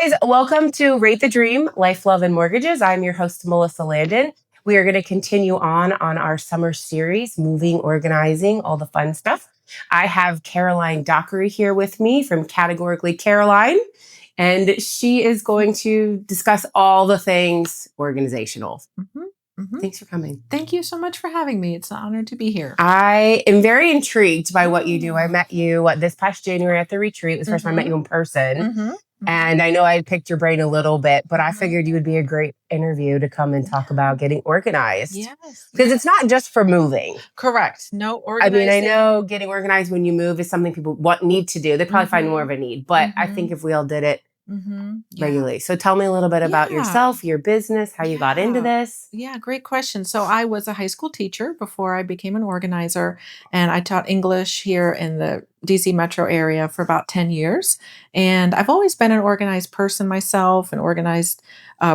guys, welcome to Rate the Dream, Life, Love, and Mortgages. I'm your host, Melissa Landon. We are going to continue on our summer series, moving, organizing, all the fun stuff. I have Caroline Dockery here with me from Categorically Caroline, and she is going to discuss all the things organizational. Thanks for coming. Thank you so much for having me. It's an honor to be here. I am very intrigued by what you do. I met you this past January at the retreat. It was the first time I met you in person. And I know I had picked your brain a little bit, but I figured you would be a great interview to come and talk about getting organized. Yes. Because it's not just for moving. Correct. No organizing. I mean, I know getting organized when you move is something people need to do. They probably find more of a need. But I think if we all did it regularly. So tell me a little bit about yourself, your business, how you got into this. Yeah, great question. So I was a high school teacher before I became an organizer, and I taught English here in the DC metro area for about 10 years. And I've always been an organized person myself, an organized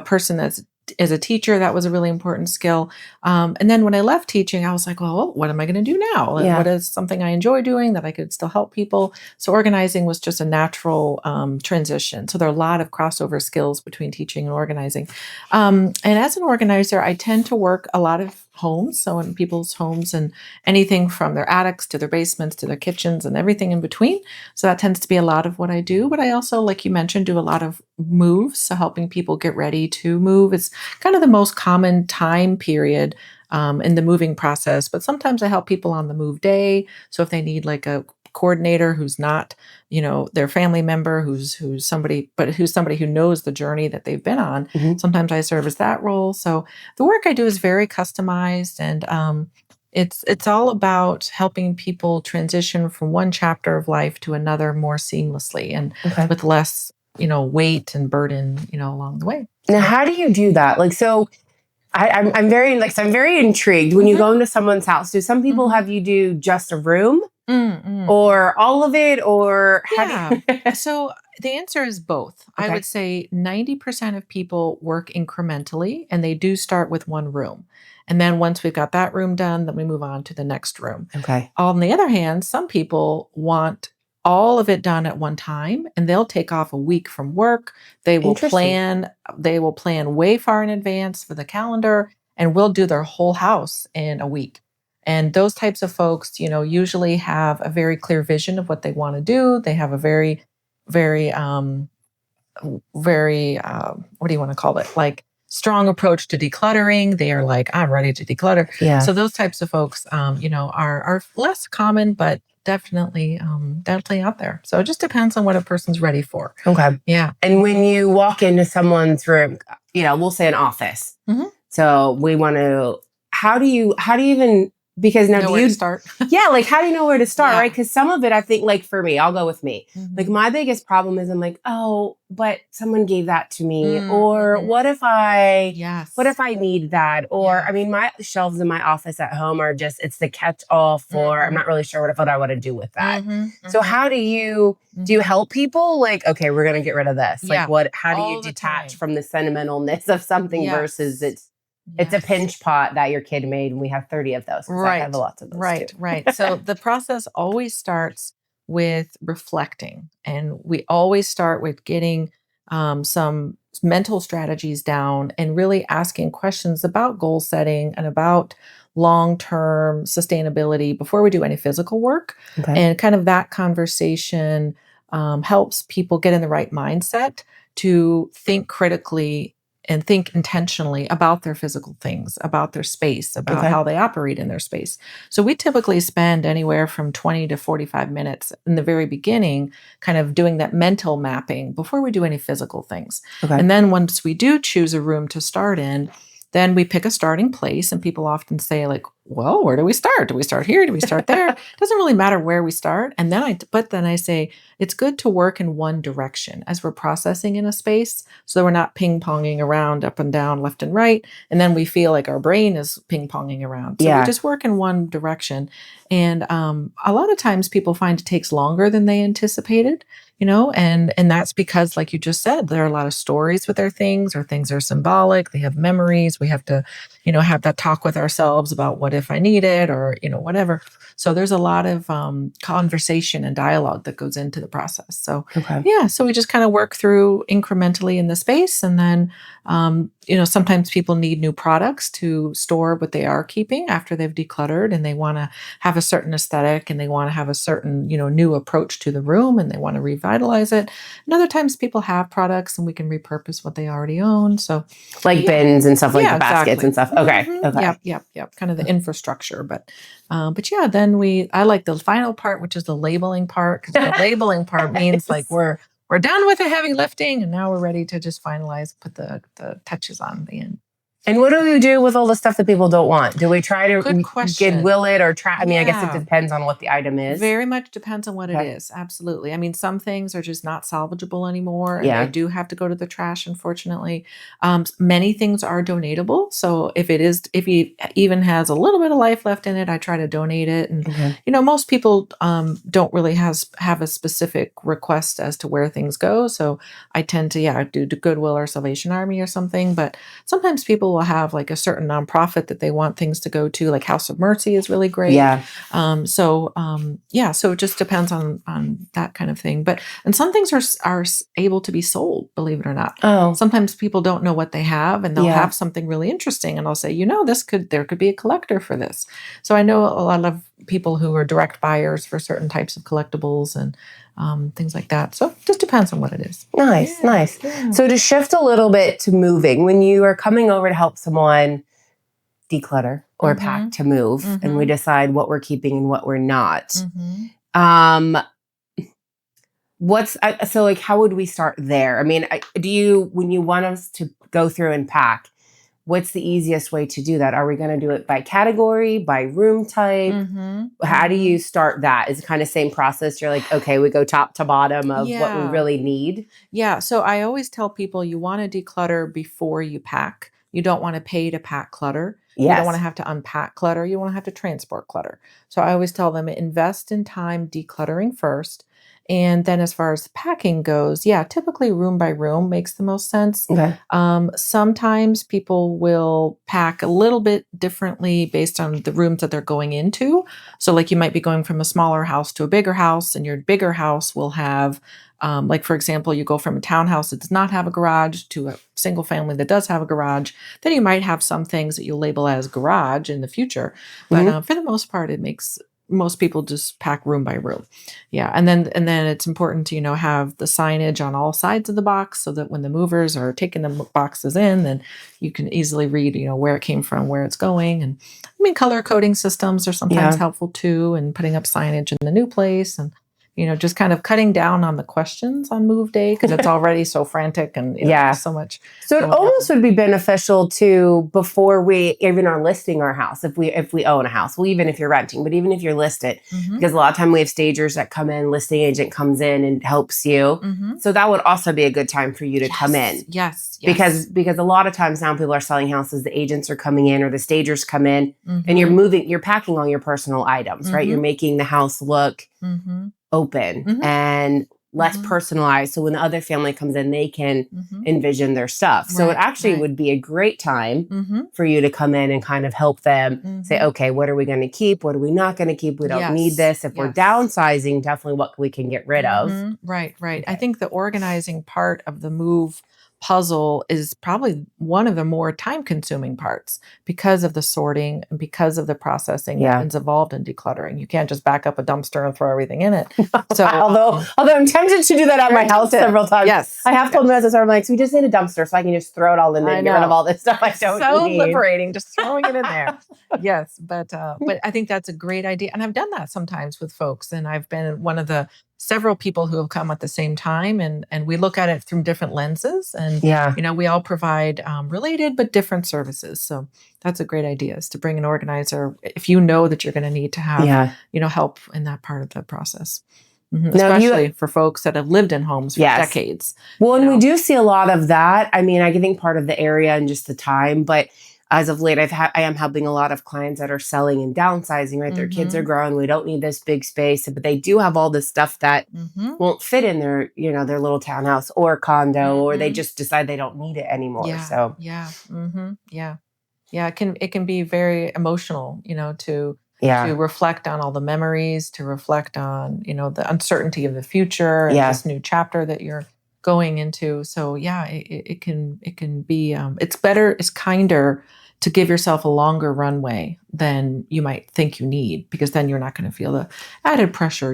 person as a teacher. That was a really important skill. And then when I left teaching, I was like, well, what am I going to do now? What is something I enjoy doing that I could still help people? So organizing was just a natural transition. So there are a lot of crossover skills between teaching and organizing. And as an organizer, I tend to work a lot of homes. So in people's homes, and anything from their attics to their basements to their kitchens and everything in between. So that tends to be a lot of what I do. But I also, like you mentioned, do a lot of moves. So helping people get ready to move is kind of the most common time period in the moving process. But sometimes I help people on the move day. So if they need like a coordinator who's not, their family member, who's somebody who knows the journey that they've been on. Sometimes I serve as that role. So the work I do is very customized, and it's all about helping people transition from one chapter of life to another more seamlessly and with less, weight and burden, along the way. Now, how do you do that? I'm very intrigued. When you go into someone's house, do some people have you do just a room? Or all of it, or So the answer is both. I would say 90% of people work incrementally, and they do start with one room. And then once we've got that room done, then we move on to the next room. On the other hand, some people want all of it done at one time, and they'll take off a week from work. They will plan way far in advance for the calendar, and we'll do their whole house in a week. And those types of folks, usually have a very clear vision of what they want to do. They have a very, very, what do you want to call it? Like strong approach to decluttering. They are like, I'm ready to declutter. So those types of folks, are less common, but definitely out there. So it just depends on what a person's ready for. Yeah. And when you walk into someone's room, we'll say an office. So we want to, how do you even, because now do you start? How do you know where to start, right? Because some of it, I think, like for me, I'll go with me. Like my biggest problem is I'm like, oh, but someone gave that to me, or what if I need that, or I mean, my shelves in my office at home are just it's the catch-all for I'm not really sure what I want to do with that. So how do you help people? Like, okay, we're gonna get rid of this. Like, how do you detach from the sentimentalness of something versus it's a pinch pot that your kid made, and we have 30 of those. I have lots of those too. Right. So the process always starts with reflecting, and we always start with getting some mental strategies down and really asking questions about goal setting and about long-term sustainability before we do any physical work. And kind of that conversation helps people get in the right mindset to think critically and think intentionally about their physical things, about their space, about how they operate in their space. So we typically spend anywhere from 20 to 45 minutes in the very beginning, kind of doing that mental mapping before we do any physical things. And then once we do choose a room to start in, then we pick a starting place, and people often say like, well, where do we start? Do we start here? Do we start there? It doesn't really matter where we start. And then I say it's good to work in one direction as we're processing in a space, so that we're not ping-ponging around up and down, left and right. And then we feel like our brain is ping-ponging around. So we just work in one direction. And a lot of times people find it takes longer than they anticipated. and that's because, like you just said, there are a lot of stories with their things, or things are symbolic. They have memories. We have to, have that talk with ourselves about what if I need it, or, whatever. So there's a lot of conversation and dialogue that goes into the process. So, yeah, so we just kind of work through incrementally in the space. And then, sometimes people need new products to store what they are keeping after they've decluttered, and they want to have a certain aesthetic, and they want to have a certain, new approach to the room, and they want to revitalize it. And other times people have products and we can repurpose what they already own. So like bins and stuff, like the baskets exactly. and stuff. Okay. Yep. Kind of the infrastructure. But yeah, then I like the final part, which is the labeling part. 'Cause the labeling part means like we're done with the heavy lifting, and now we're ready to just finalize, put the touches on the end. And what do we do with all the stuff that people don't want? Do we try to goodwill it, or try? I mean, I guess it depends on what the item is. Very much depends on what it is. Absolutely. I mean, some things are just not salvageable anymore, and they do have to go to the trash, unfortunately. Many things are donatable. So if he even has a little bit of life left in it, I try to donate it. And, most people don't really have a specific request as to where things go. So I tend to, do Goodwill or Salvation Army or something. But sometimes people will have like a certain nonprofit that they want things to go to, like House of Mercy is really great. So it just depends on that kind of thing. And some things are able to be sold, believe it or not. Sometimes people don't know what they have, and they'll have something really interesting, and I'll say, there could be a collector for this. So I know a lot of people who are direct buyers for certain types of collectibles and things like that. So it just depends on what it is. Nice. Yeah. So to shift a little bit to moving, when you are coming over to help someone declutter or pack to move, and we decide what we're keeping and what we're not, how would we start there? I mean, when you want us to go through and pack, what's the easiest way to do that? Are we going to do it by category, by room type? How do you start that? Is it kind of same process? You're like, okay, we go top to bottom of what we really need. Yeah. So I always tell people, you want to declutter before you pack. You don't want to pay to pack clutter. You don't want to have to unpack clutter. You want to have to transport clutter. So I always tell them, invest in time decluttering first. And then as far as packing goes, typically room by room makes the most sense. Sometimes people will pack a little bit differently based on the rooms that they're going into. So like you might be going from a smaller house to a bigger house, and your bigger house will have, like for example, you go from a townhouse that does not have a garage to a single family that does have a garage. Then you might have some things that you'll label as garage in the future. But for the most part, most people just pack room by room. And then it's important to, have the signage on all sides of the box, so that when the movers are taking the boxes in, then you can easily read, where it came from, where it's going. And I mean, color coding systems are sometimes helpful too, and putting up signage in the new place, and just kind of cutting down on the questions on move day, because it's already so frantic and so much. So it almost would be beneficial to, before we even are listing our house, if we own a house, well, even if you're renting, but even if you're listed, because a lot of time we have stagers that come in, listing agent comes in and helps you. So that would also be a good time for you to come in. Yes. Because a lot of times now people are selling houses, the agents are coming in or the stagers come in, and you're packing all your personal items, right? You're making the house look open and less personalized. So when the other family comes in, they can envision their stuff. So it actually would be a great time for you to come in and kind of help them say, okay, what are we going to keep? What are we not going to keep? We don't need this. If we're downsizing, definitely what we can get rid of. Right. Okay. I think the organizing part of the move puzzle is probably one of the more time-consuming parts, because of the sorting and because of the processing that's involved in decluttering. You can't just back up a dumpster and throw everything in it. So, although I'm tempted to do that at my house several times. Yes, I have told my husband, I'm like, so we just need a dumpster so I can just throw it all in there and get rid of all this stuff I don't need. So liberating, just throwing it in there. Yes, but I think that's a great idea, and I've done that sometimes with folks, and I've been one of the several people who have come at the same time, and we look at it through different lenses, and we all provide related but different services. So that's a great idea, is to bring an organizer if you know that you're going to need to have help in that part of the process. Especially for folks that have lived in homes for decades. Well, and we do see a lot of that. I mean, I think part of the area and just the time, but as of late, I am helping a lot of clients that are selling and downsizing, right? Their kids are growing. We don't need this big space, but they do have all this stuff that won't fit in their, their little townhouse or condo, or they just decide they don't need it anymore. So yeah. It can be very emotional, to reflect on all the memories, to reflect on, the uncertainty of the future and this new chapter that you're going into. So it can be, it's kinder to give yourself a longer runway than you might think you need, because then you're not going to feel the added pressure,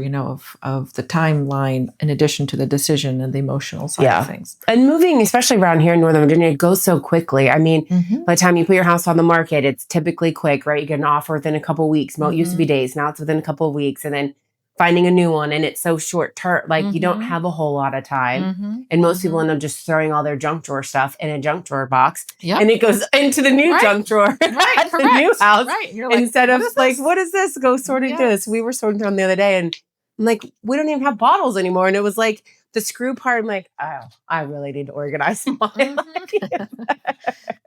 of the timeline in addition to the decision and the emotional side of things. And moving, especially around here in Northern Virginia, it goes so quickly. I mean, by the time you put your house on the market, it's typically quick, right? You get an offer within a couple of weeks. It used to be days. Now it's within a couple of weeks. And then finding a new one, and it's so short term, like you don't have a whole lot of time. And most people end up just throwing all their junk drawer stuff in a junk drawer box, and it goes into the new junk drawer at the new house. You're like, instead of like, what is this? Go sorting through this. We were sorting through them the other day, and I'm like, we don't even have bottles anymore. And it was like the screw part. I'm like, oh, I really need to organize mine.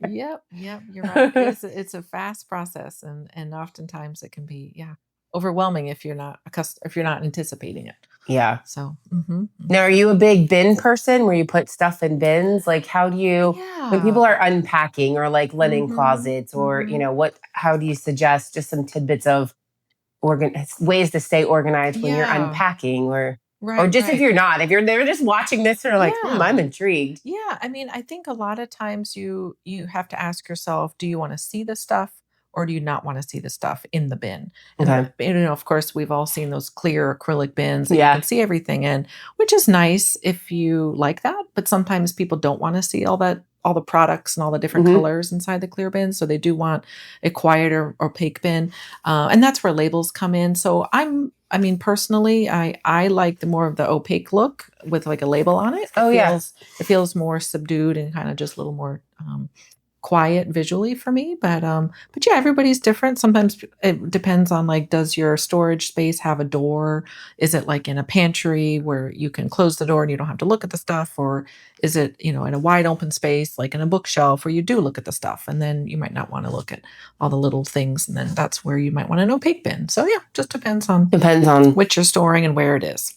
Yep, you're right. It's a fast process, and oftentimes it can be overwhelming if you're not anticipating it. Yeah. So. Now, are you a big bin person where you put stuff in bins? Like, how do you, when people are unpacking, or like linen closets, or how do you suggest just some tidbits of ways to stay organized when you're unpacking, or just if you're not, if they're just watching this and are like, I'm intrigued. Yeah. I mean, I think a lot of times you have to ask yourself, do you want to see the stuff, or do you not want to see the stuff in the bin? And of course, we've all seen those clear acrylic bins that you can see everything in, which is nice if you like that. But sometimes people don't want to see all the products and all the different colors inside the clear bin. So they do want a quieter, opaque bin. And that's where labels come in. So personally, I like the more of the opaque look with like a label on it. It feels more subdued and kind of just a little more quiet visually for me, but everybody's different. Sometimes it depends on, like, does your storage space have a door? Is it like in a pantry where you can close the door and you don't have to look at the stuff, or is it in a wide open space like in a bookshelf where you do look at the stuff, and then you might not want to look at all the little things, and then that's where you might want an opaque bin. So just depends on what you're storing and where it is.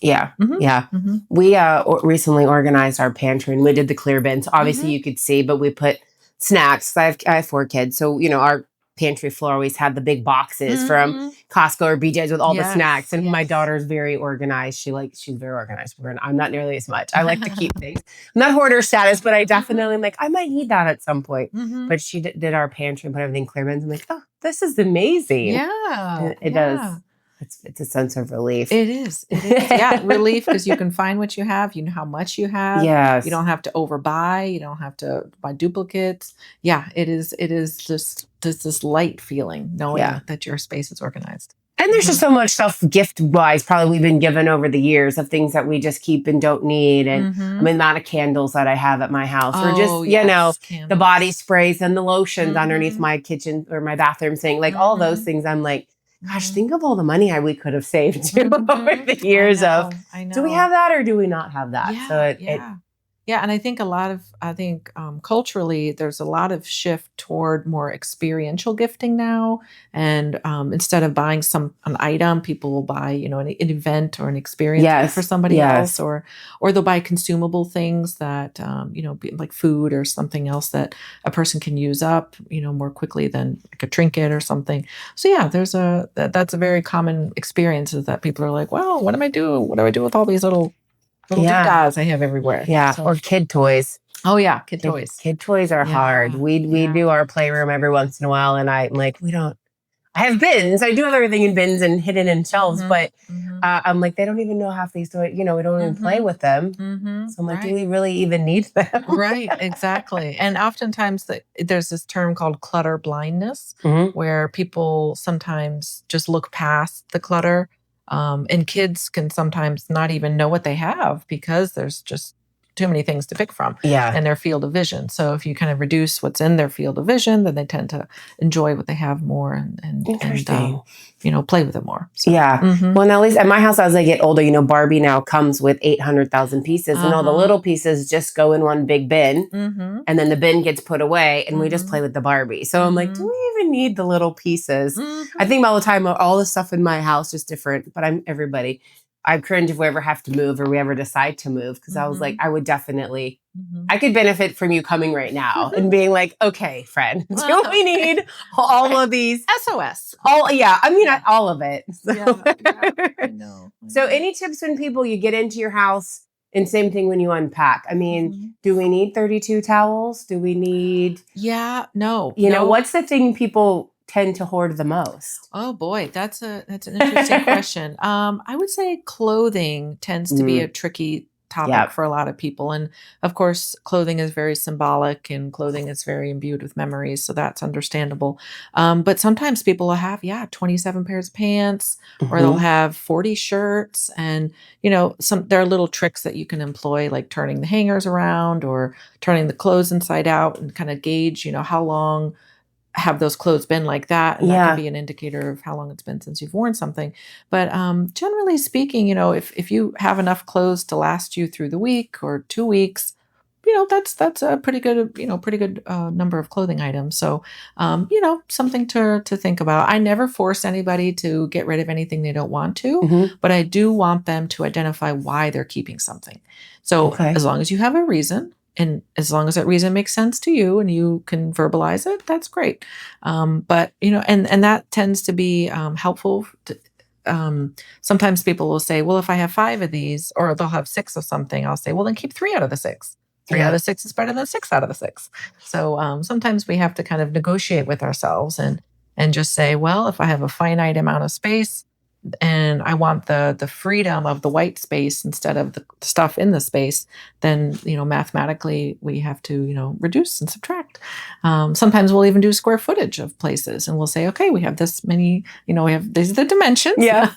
We recently organized our pantry, and we did the clear bins. Obviously you could see, but we put snacks. I have 4 kids. So, our pantry floor always had the big boxes from Costco or BJ's with all the snacks. And my daughter's very organized. She's very organized. I'm not nearly as much. I like to keep things. I'm not hoarder status, but I definitely am like, I might need that at some point. But she did our pantry and put everything clear bins. I'm like, oh, this is amazing. Yeah. It does. It's a sense of relief. It is. Yeah, relief, because you can find what you have. You know how much you have. Yes. You don't have to overbuy. You don't have to buy duplicates. Yeah, it is just this light feeling knowing that your space is organized. And there's just so much stuff gift-wise probably we've been given over the years of things that we just keep and don't need. And the amount of candles that I have at my house, or just, the body sprays and the lotions underneath my kitchen or my bathroom sink, like all those things. I'm like, gosh, think of all the money we could have saved too over the years of, do we have that or do we not have that? And I think culturally, there's a lot of shift toward more experiential gifting now. And instead of buying an item, people will buy, an event or an experience for somebody else, or they'll buy consumable things that, like food or something else that a person can use up, more quickly than like a trinket or something. So that's a very common experience, is that people are like, well, what do I do? What do I do with all these little doodahs I have everywhere? Or kid toys. Oh yeah, kid toys. Kid toys are hard. We do our playroom every once in a while, and I'm like, I have bins. I do have everything in bins and hidden in shelves, but I'm like, they don't even know half these toys. We don't even play with them. So I'm like, do we really even need them? Right, exactly. And oftentimes there's this term called clutter blindness, where people sometimes just look past the clutter. And kids can sometimes not even know what they have, because there's just too many things to pick from Yeah. in their field of vision. So if you kind of reduce what's in their field of vision, then they tend to enjoy what they have more and play with it more. So, yeah. Well, and at least at my house, as I get older, Barbie now comes with 800,000 pieces, and all the little pieces just go in one big bin, and then the bin gets put away, and we just play with the Barbie. So I'm like, do we even need the little pieces? I think all the time, all the stuff in my house is different, but I cringe if we ever have to move or we ever decide to move, because I was like, I would definitely, I could benefit from you coming right now and being like, okay, friend, do we need all of these? SOS. All of it. So. I know. So any tips when you get into your house, and same thing when you unpack? I mean, do we need 32 towels? Do we need? Yeah, no. What's the thing people tend to hoard the most? Oh boy, that's an interesting question. I would say clothing tends to be a tricky topic for a lot of people. And of course, clothing is very symbolic and clothing is very imbued with memories. So that's understandable. But sometimes people will have, 27 pairs of pants, or they'll have 40 shirts. And, there are little tricks that you can employ, like turning the hangers around or turning the clothes inside out and kind of gauge, how long have those clothes been like that? And that can be an indicator of how long it's been since you've worn something. But generally speaking, if you have enough clothes to last you through the week or 2 weeks, that's a pretty good number of clothing items. So, something to think about. I never force anybody to get rid of anything they don't want to, but I do want them to identify why they're keeping something. So as long as you have a reason, and as long as that reason makes sense to you and you can verbalize it, that's great. But, and that tends to be helpful. Sometimes people will say, well, if I have 5 of these, or they'll have 6 of something, I'll say, well, then keep 3 out of the 6. 3 out of the 6 is better than 6 out of the 6. So sometimes we have to kind of negotiate with ourselves and just say, well, if I have a finite amount of space, and I want the freedom of the white space instead of the stuff in the space, then, mathematically we have to, reduce and subtract. Sometimes we'll even do square footage of places, and we'll say, okay, we have this many, these are the dimensions. Yeah.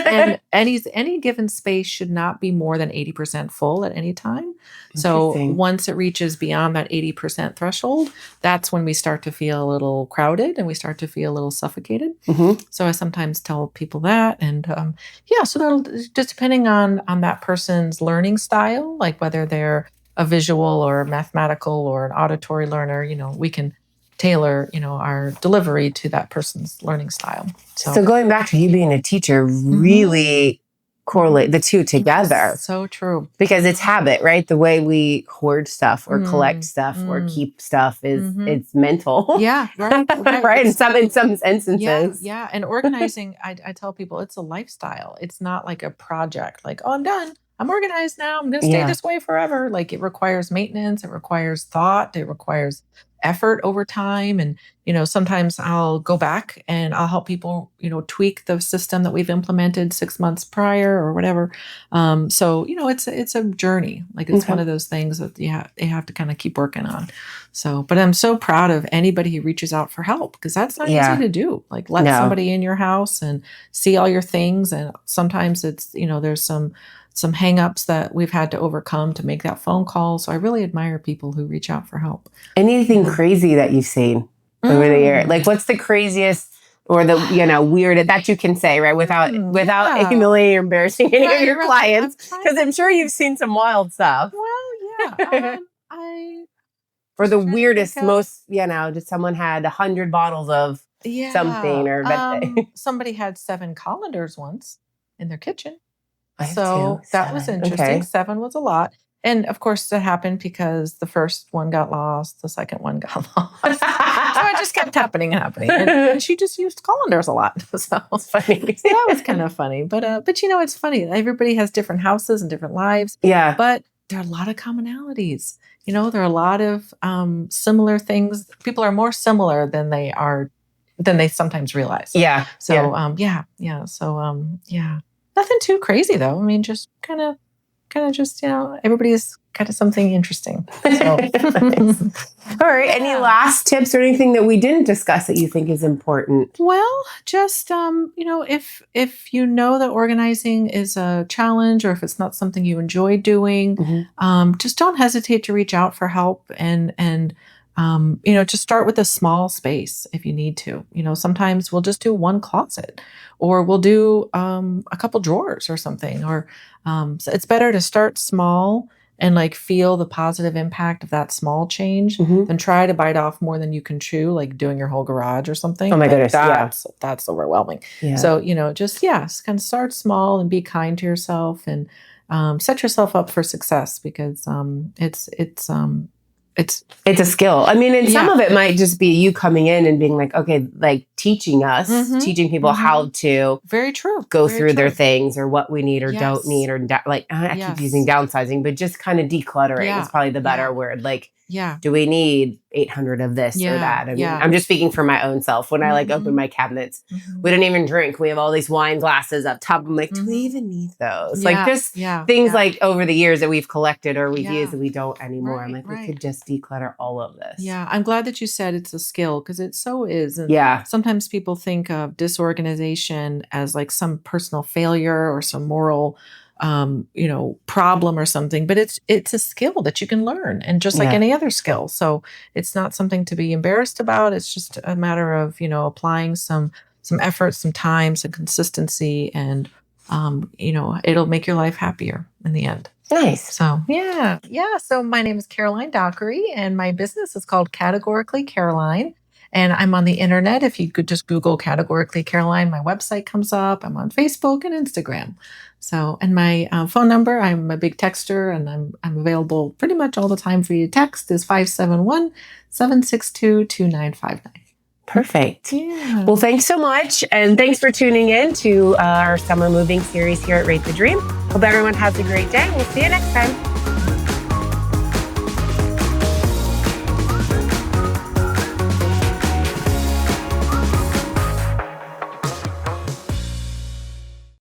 And any given space should not be more than 80% full at any time. So once it reaches beyond that 80% threshold, that's when we start to feel a little crowded and we start to feel a little suffocated. So I sometimes tell people that. And so that'll just depending on that person's learning style, like whether they're a visual or mathematical or an auditory learner, we can tailor, our delivery to that person's learning style. So going back to you being a teacher, really correlate the two together. So true. Because it's habit, right? The way we hoard stuff or collect stuff or keep stuff is it's mental. Yeah, right. Right. In some instances. Yeah. And organizing, I tell people it's a lifestyle. It's not like a project, like, oh, I'm done. I'm organized now. I'm going to stay this way forever. Like, it requires maintenance. It requires thought. It requires effort over time. And, sometimes I'll go back and I'll help people, tweak the system that we've implemented 6 months prior or whatever. So, it's a journey. Like, it's one of those things that they have to kind of keep working on. So, but I'm so proud of anybody who reaches out for help, because that's not easy to do. Like, let somebody in your house and see all your things. And sometimes it's, there's some hangups that we've had to overcome to make that phone call. So I really admire people who reach out for help. Anything crazy that you've seen over the year? Like, what's the craziest or the, weird that you can say, right? Without humiliating or embarrassing any of your clients. Because I'm sure you've seen some wild stuff. Well, yeah. Or the weirdest, most, just someone had 100 bottles of something, or somebody had 7 colanders once in their kitchen. So that was interesting. Okay. 7 was a lot. And of course that happened because the first one got lost, the second one got lost. So it just kept happening. And she just used colanders a lot. So it's funny. So that was kind of funny. But it's funny. Everybody has different houses and different lives. Yeah. But there are a lot of commonalities. There are a lot of similar things. People are more similar than they sometimes realize. Yeah. So So nothing too crazy though. I mean, just kind of kind of just, everybody is kind of something interesting. So. All right. Any last tips or anything that we didn't discuss that you think is important? Well, just, if you know that organizing is a challenge or if it's not something you enjoy doing, just don't hesitate to reach out for help and just start with a small space if you need to. Sometimes we'll just do one closet or we'll do a couple drawers or something. Or so it's better to start small and like feel the positive impact of that small change than try to bite off more than you can chew, like doing your whole garage or something. Oh my goodness, that's overwhelming. Yeah. So, just kind of start small and be kind to yourself and set yourself up for success because it's a skill. I mean, and some of it might just be you coming in and being like, okay, like teaching teaching people how to very true go through their things or what we need or don't need or I keep using downsizing, but just kind of decluttering is probably the better word. Like, do we need 800 of this or that? I mean, I'm just speaking for my own self. When I open my cabinets, we don't even drink. We have all these wine glasses up top. I'm like, do we even need those? Like just things like over the years that we've collected or we've used that we don't anymore. I'm like, we could just declutter all of this. Yeah. I'm glad that you said it's a skill because it so is. And sometimes people think of disorganization as like some personal failure or some moral problem or something, but it's a skill that you can learn and just like any other skill. So it's not something to be embarrassed about. It's just a matter of, applying some effort, some time, some consistency, and, it'll make your life happier in the end. Nice. So, yeah. So my name is Caroline Dockery and my business is called Categorically Caroline. And I'm on the internet. If you could just Google Categorically Caroline, my website comes up. I'm on Facebook and Instagram. So, and my phone number, I'm a big texter and I'm available pretty much all the time for you to text is 571-762-2959. Perfect. Yeah. Well, thanks so much. And thanks for tuning in to our summer moving series here at Rate the Dream. Hope everyone has a great day. We'll see you next time.